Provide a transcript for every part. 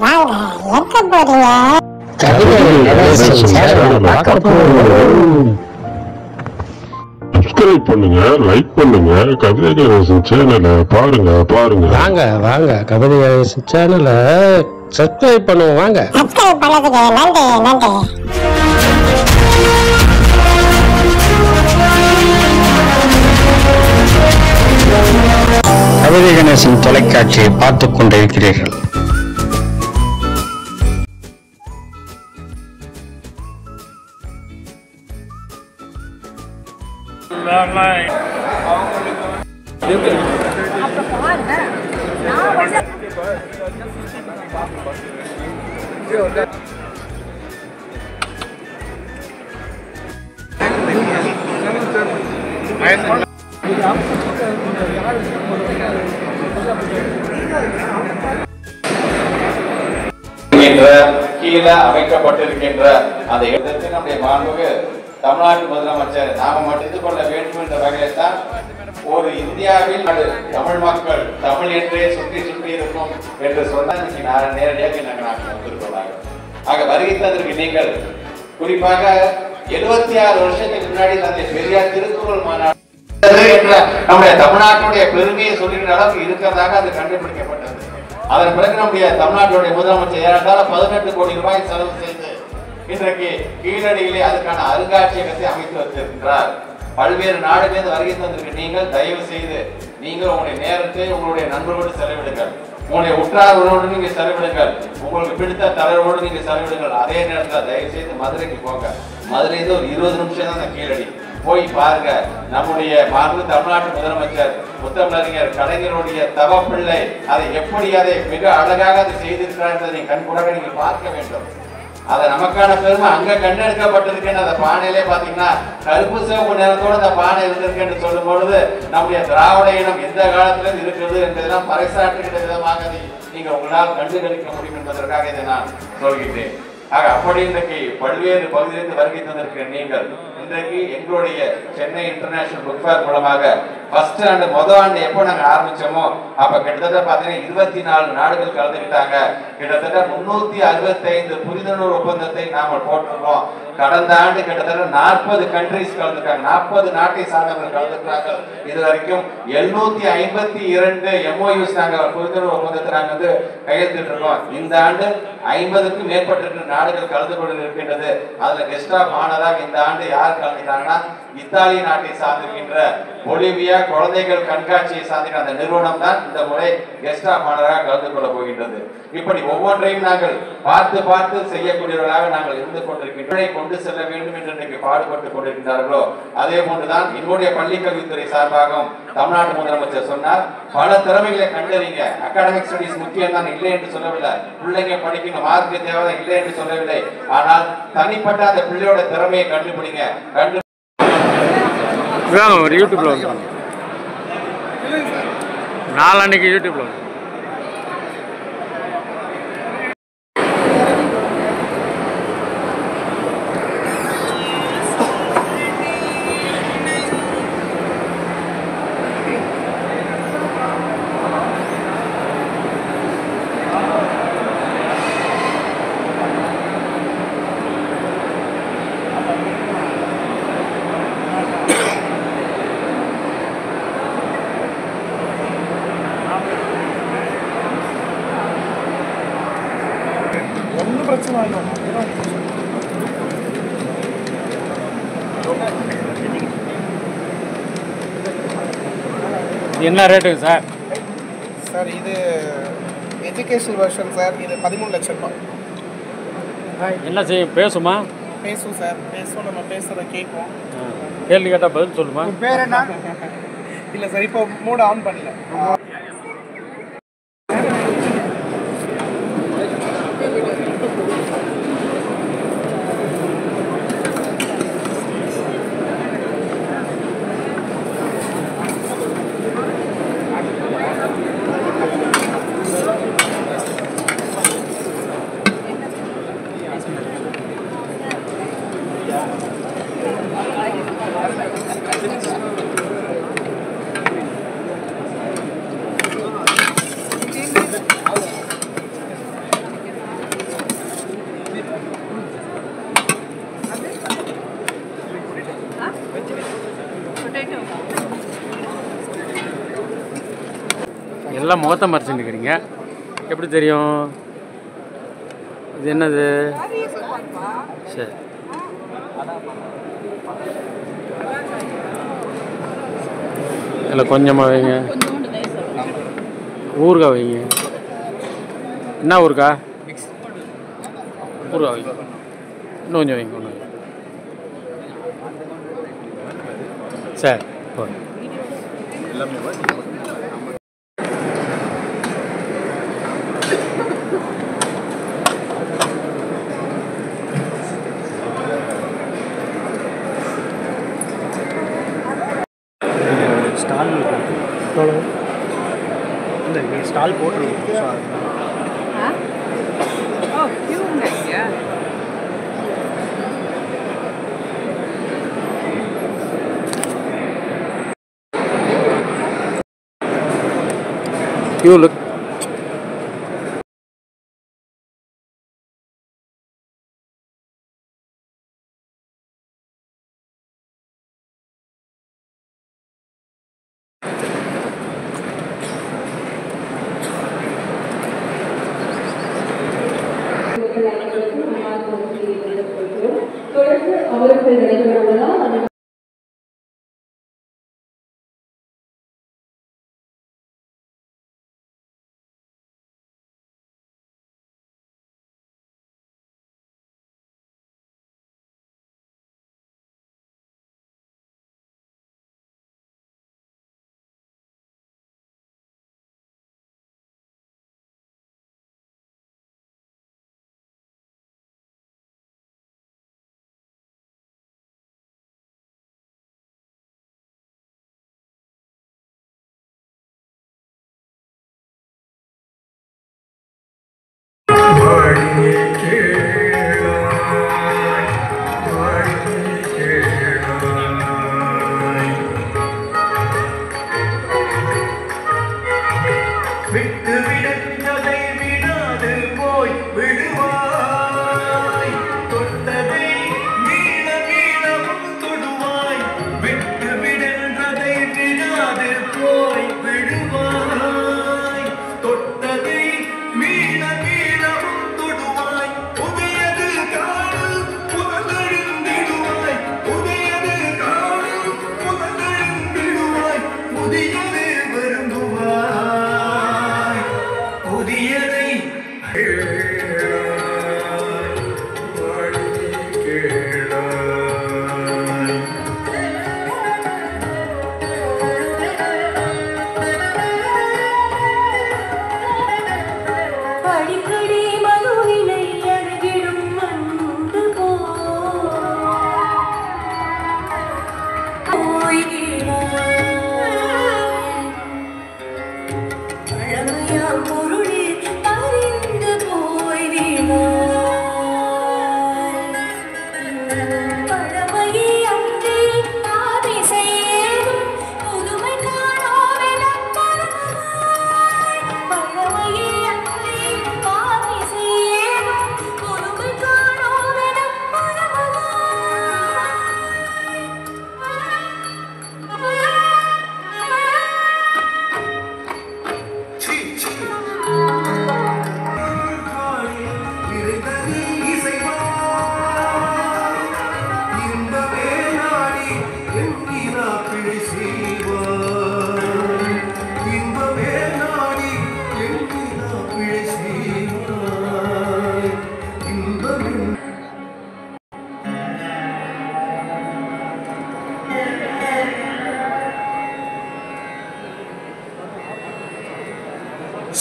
வாங்க எங்க போறீங்க? சப்ஸ்கிரைப் பண்ணுங்க, லைக் பண்ணுங்க, கவிதை கணேசன் சேனலை பாருங்க. வாங்க வாங்க கவிதை கணேசன் சேனலை சப்ஸ்கிரைப் பண்ணுவோம். வாங்க சப்ஸ்கிரைப் பண்ணதுக்கு நன்றி. கவிதை கணேசன் தொலைக்காட்சியை பார்த்துக் கொண்டிருக்கிறீர்கள். கீழே அமைக்கப்பட்டிருக்கின்ற அந்த இடத்தை நம்முடைய மாண்புமிகு தமிழ்நாட்டு முதலமைச்சர் நாம மட்டும் இது கொள்ள வேண்டும் என்ற வகையில் தான் ஒரு இந்தியாவில் தமிழ் மக்கள் தமிழ் என்றே சுற்றி இருக்கும் என்று சொன்னால் நேரடியாக நாங்கள் வந்திருக்கிறோம். ஆக வருகை தந்ததற்கு நீங்கள் குறிப்பாக 76 வருஷத்துக்கு முன்னாடி தந்தை பெரியார் திருக்குறள் மாநாடு என்ற நம்முடைய தமிழ்நாட்டுடைய பெருமையை சொல்லுகிற அளவுக்கு இருக்கிறதாக அது கண்டுபிடிக்கப்பட்டது. அதன் பிறகு நம்முடைய தமிழ்நாட்டுடைய முதலமைச்சர் ஏறத்தாழ 18 கோடி ரூபாய் செலவு செய்து இன்றைக்கு கீழடியிலே அதுக்கான அருங்காட்சியகத்தை அமைத்து வைத்திருக்கிறார். பல்வேறு நாடுகளிலிருந்து வருகை தந்திருக்கு. நீங்கள் தயவு செய்து நீங்கள் உங்களுடைய நேரத்தை உங்களுடைய நண்பர்களோடு செலவிடுங்கள், உங்களுடைய உற்றாரோடு நீங்க செலவிடுங்கள், உங்களுக்கு பிடித்த தலைவரோடு நீங்க செலவிடுங்கள். அதே நேரத்தில் தயவு செய்து மதுரைக்கு போங்க. மதுரையில ஒரு 20 நிமிஷம் தான் அந்த கீழடி போய் பாருங்க. நம்முடைய மாண்பு தமிழ்நாட்டு முதலமைச்சர் முத்தமிழறிஞர் கலைஞருடைய தவ பிள்ளை அதை எப்படி அதை மிக அழகாக அதை செய்திருக்கிறார் என்பதை கண்கூடாக நீங்க பார்க்க வேண்டும். அதை நமக்கான பெருமை அங்க கண்டெடுக்கப்பட்டிருக்கேன்னு அந்த பானையிலே பாத்தீங்கன்னா கருப்பு சிவப்பு நேரத்தோடு அந்த பானை இருந்திருக்கேன்னு சொல்லும் பொழுது நம்முடைய திராவிட இனம் எந்த காலத்திலும் இருக்கிறது என்பதெல்லாம் பறைசாற்றுகிற விதமாக நீங்க உங்களால் கண்டுகளிக்க முடியும் என்பதற்காக இதை நான் சொல்கிறேன். ஆக அப்படி இன்றைக்கு பல்வேறு பகுதியிலிருந்து வருகை தந்திருக்கிற நீங்கள் இன்றைக்கு எங்களுடைய சென்னை இன்டர்நேஷனல் புக் ஃபேர் மூலமாக ஃபர்ஸ்ட் ஆண்டு முதல் ஆண்டு எப்போ நாங்கள் ஆரம்பிச்சோமோ அப்ப கிட்டத்தட்ட பாத்தீங்கன்னா 24 நாடுகள் கலந்துக்கிட்டாங்க. கிட்டத்தட்ட 365 புரிந்துணர்வு ஒப்பந்தத்தை நாம போட்டிருக்கோம். கடந்த ஆண்டு கிட்டத்தட்ட 40 கண்ட்ரிஸ் கலந்துருக்காங்க, 40 நாட்டை சார்ந்தவர்கள் கலந்துருக்காங்க. இது வரைக்கும் 752 MOUs நாங்கள் புரிந்துணர்வு ஒப்பந்தத்தை நாங்கள் வந்து கையெழுத்திட்டு இருக்கோம். இந்த ஆண்டு 50க்கும் மேற்பட்ட நாடுகள் கலந்து கொண்டு இருக்கின்றது. அதுல கெஸ்ட் ஆஃப் ஆனராக இந்த ஆண்டு யார் கலந்துட்டாங்கன்னா இத்தாலி நாட்டை சார்ந்திருக்கின்ற பொலிவியா குழந்தைகள் கண்காட்சியை சார்ந்த அந்த நிறுவனம் தான் இந்த முறை கெஸ்ட் ஆஃப் ஆனராக கலந்து கொள்ள போகின்றது. இப்படி ஒவ்வொன்றையும் நாங்கள் பார்த்து செய்யக்கூடியவர்களாக நாங்கள் இருந்து கொண்டிருக்கின்றோம். கொண்டு செல்ல வேண்டும் என்று இன்றைக்கு பாடுபட்டுக் கொண்டிருக்கின்றார்களோ அதே போன்றுதான் என்னுடைய பள்ளி கல்வித்துறை சார்பாகவும் தமிழ்நாட்டு முதலமைச்சர் சொன்னார், பல திறமைகளை கண்டறிங்க. அகாடமிக் ஸ்டடிஸ் முக்கியம் தான், இல்லை என்று சொல்லவில்லை. பிள்ளைங்க படிக்கணும், மார்க் தேவை இல்லை என்று சொல்லவில்லை. ஆனால் தனிப்பட்ட அந்த பிள்ளையோட திறமையை கண்டுபிடிங்க. ஒரு யூடியூப்ல வந்து நாளான்னைக்கு யூடியூப்ல வந்து என்ன ரேட்டுங்க சார்? சார் இது எஜுகேஷன் வெர்ஷன் சார். இது 13 லட்சம் ரூபாய். என்ன செய்யும்? பேசுமா? பேசும் சார், பேசும். நம்ம பேசுறத கேட்போம். கேள்வி கேட்டால் பதில் சொல்லுமா? பேர் என்ன? இல்லை சார், இப்போ மூட் ஆன் பண்ணல. எல்லாம் முகத்தை மறைச்சு நிற்கிறீங்க. எப்படி தெரியும்? இது என்னது? சரி, இல்லை கொஞ்சமாக வைங்க. ஊறுகாய் வைங்க. என்ன ஊறுகாய்? ஊறுகாய் வைங்க. இன்னும் கொஞ்சம் வைங்க. ஒன்று சரி போதும். ஸ்டால் இல்லை, ஸ்டால் போட்டுருக்கோம். You look.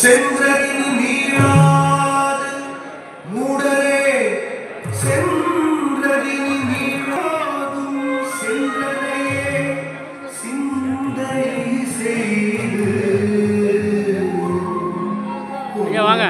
சென்றதின் நீராது மூடரே சென்றதின் நீராதும் சென்றதே சிந்தை செய்து வாங்க.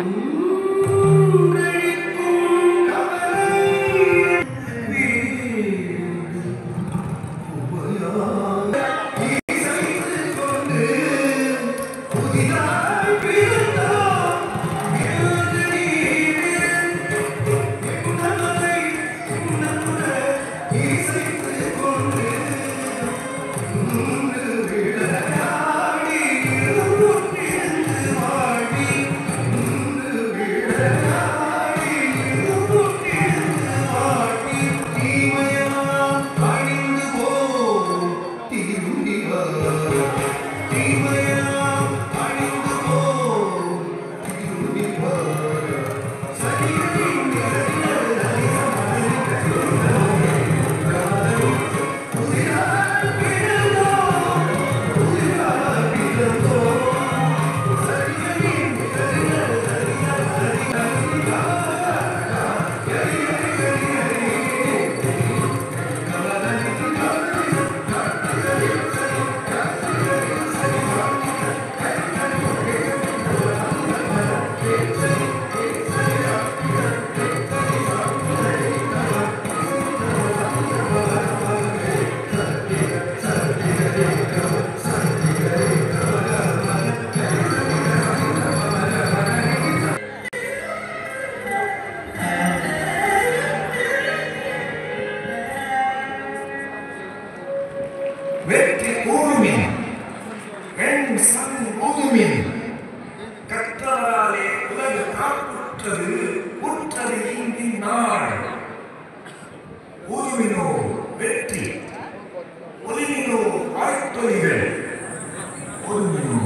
உற்றது உற்றது இந்தி நாள் உருவினோ வெற்றி ஒலிவினோ ஆழ்த்தொழிகள் ஒருவினோ